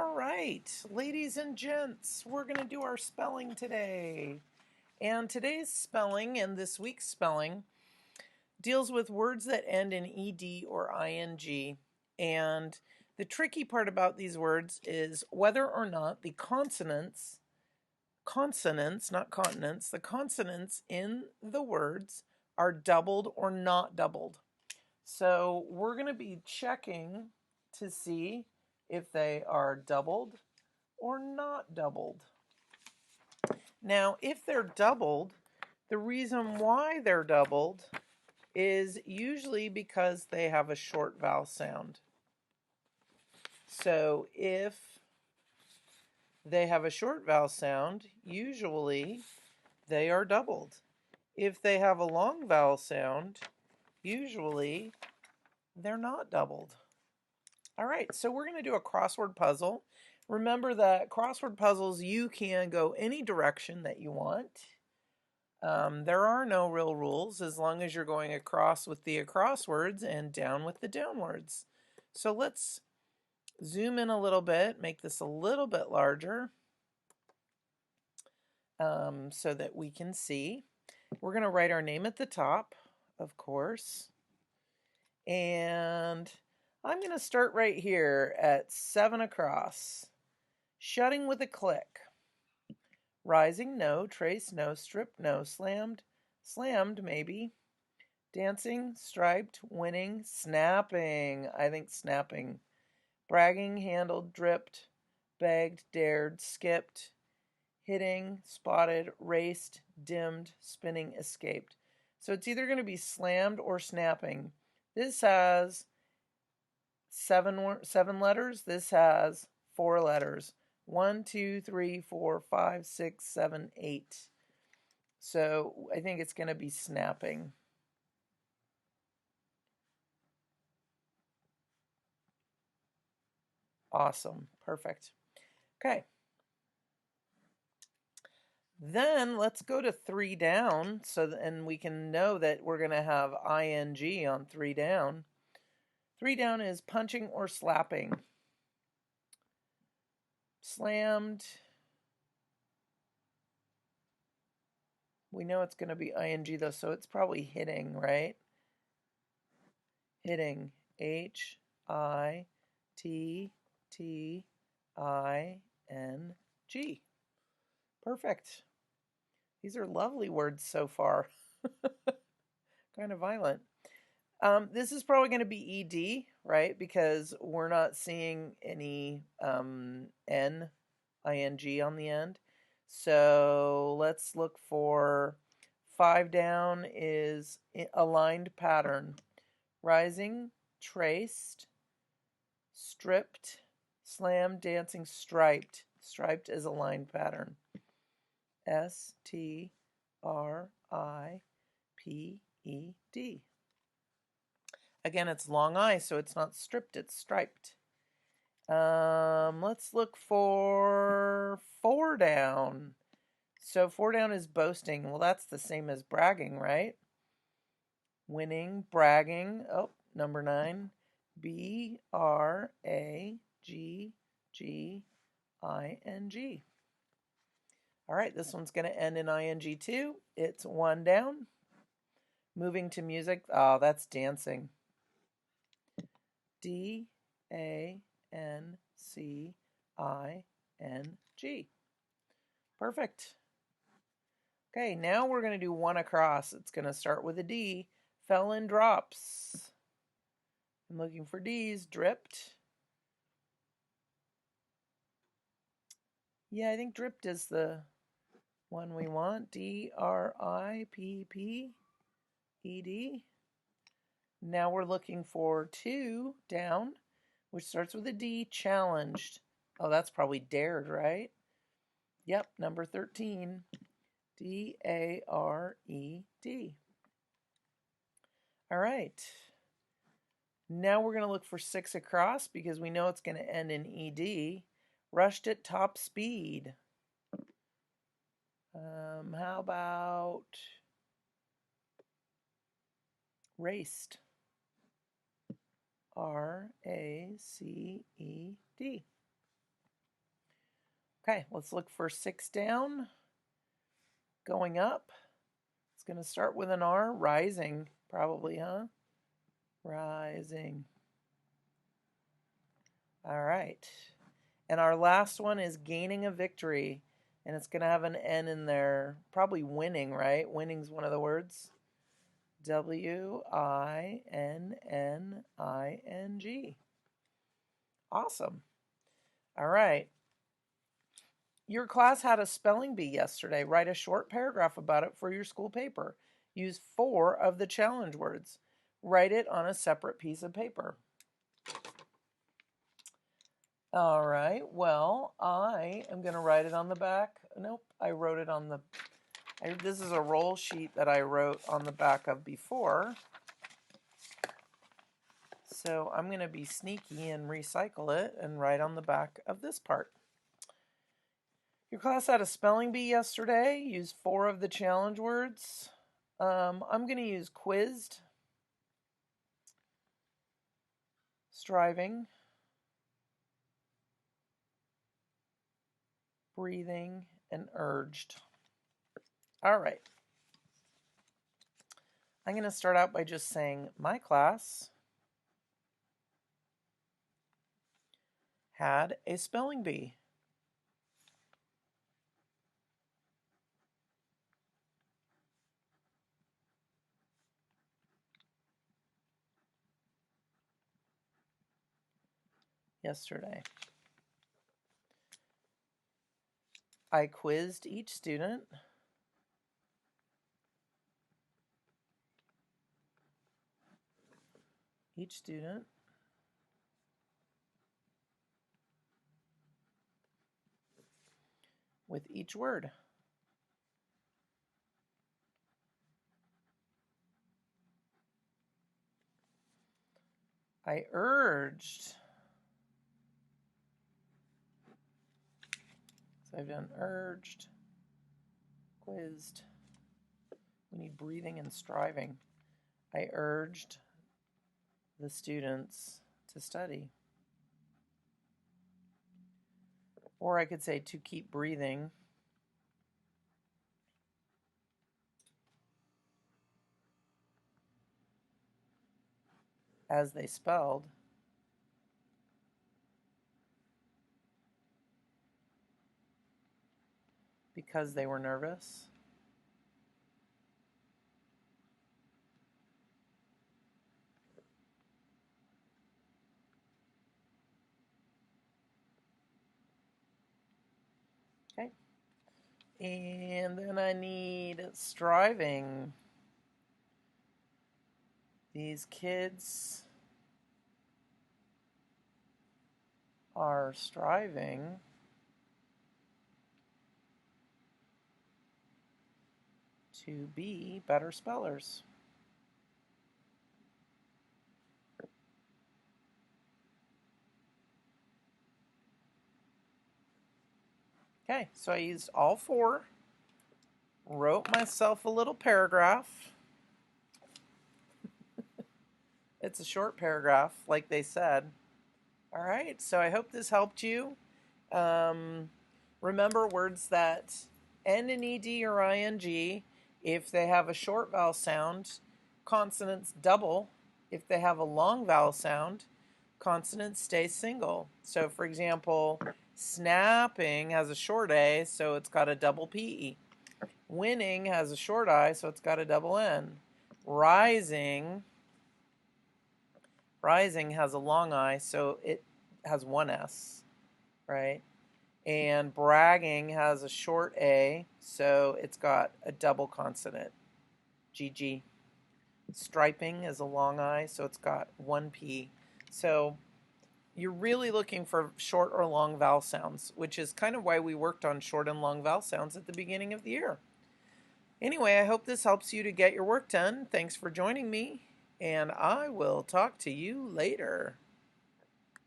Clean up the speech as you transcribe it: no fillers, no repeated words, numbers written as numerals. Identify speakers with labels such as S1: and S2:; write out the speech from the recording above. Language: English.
S1: All right, ladies and gents, we're going to do our spelling today. And today's spelling and this week's spelling deals with words that end in ed or ing. And the tricky part about these words is whether or not the consonants, not continents, the consonants in the words are doubled or not doubled. So we're going to be checking to see if they are doubled or not doubled. Now, if they're doubled, the reason why they're doubled is usually because they have a short vowel sound. So if they have a short vowel sound, usually they are doubled. If they have a long vowel sound, usually they're not doubled. All right, so we're going to do a crossword puzzle. Remember that crossword puzzles, you can go any direction that you want. There are no real rules as long as you're going across with the across words and down with the down words. So let's zoom in a little bit, make this a little bit larger so that we can see. We're going to write our name at the top, of course. And I'm going to start right here at 7 across. Shutting with a click. Rising, no. Trace, no. Strip, no. Slammed, slammed, maybe. Dancing, striped, winning, snapping. I think snapping. Bragging, handled, dripped, begged, dared, skipped, hitting, spotted, raced, dimmed, spinning, escaped. So it's either going to be slammed or snapping. This has seven letters. This has 4 letters. 1, 2, 3, 4, 5, 6, 7, 8. So I think it's going to be snapping. Awesome. Perfect. Okay. Then let's go to 3 down and we can know that we're going to have ing on 3 down. 3 down is punching or slapping. Slammed. We know it's going to be ing though, so it's probably hitting, right? Hitting. Hitting. Perfect. These are lovely words so far. Kind of violent. This is probably going to be ed, right? Because we're not seeing any ing on the end. So let's look for 5 down is aligned pattern. Rising, traced, stripped, slammed, dancing, striped. Striped is a line pattern. STRIPED. Again, it's long I, so it's not stripped, it's striped. Let's look for 4 down. So 4 down is boasting. Well, that's the same as bragging, right? Winning, bragging. Oh, number 9. BRAGGING. All right, this one's going to end in ing too. It's 1 down. Moving to music. Oh, that's dancing. DANCING. Perfect. Okay, now we're going to do 1 across. It's going to start with a D. Fell in drops. I'm looking for D's. Dripped. Yeah, I think dripped is the one we want. DRIPPED. Now we're looking for 2 down, which starts with a D. Challenged. Oh, that's probably dared, right? Yep, number 13. DARED. All right. Now we're going to look for 6 across because we know it's going to end in ED. Rushed at top speed. How about raced? RACED. Okay, let's look for 6 down. Going up. It's going to start with an R. Rising, probably, huh? Rising. All right. And our last one is gaining a victory. And it's going to have an N in there. Probably winning, right? Winning's one of the words. W-I-N-N-I-N-G. Awesome. All right. Your class had a spelling bee yesterday. Write a short paragraph about it for your school paper. Use 4 of the challenge words. Write it on a separate piece of paper. All right, well, I am going to write it on the back. Nope, I wrote it on the... this is a roll sheet that I wrote on the back of before. So I'm going to be sneaky and recycle it and write on the back of this part. Your class had a spelling bee yesterday. Use 4 of the challenge words. I'm going to use quizzed, striving, breathing, and urged. All right. I'm going to start out by just saying my class had a spelling bee. Yesterday. I quizzed each student. With each word. I urged. So I've done urged, quizzed. We need breathing and striving. I urged the students to study. Or I could say to keep breathing. As they spelled. Because they were nervous. Okay. And then I need striving. These kids are striving to be better spellers. Okay, so I used all 4, wrote myself a little paragraph. It's a short paragraph, like they said. All right, so I hope this helped you. Remember words that end in ed or ing. If they have a short vowel sound, consonants double. If they have a long vowel sound, consonants stay single. So, for example, snapping has a short A, so it's got a double P. Winning has a short I, so it's got a double N. Rising has a long I, so it has one S, right? And bragging has a short A, so it's got a double consonant, GG. Striping is a long I, so it's got one P. So you're really looking for short or long vowel sounds, which is kind of why we worked on short and long vowel sounds at the beginning of the year. Anyway, I hope this helps you to get your work done. Thanks for joining me, and I will talk to you later.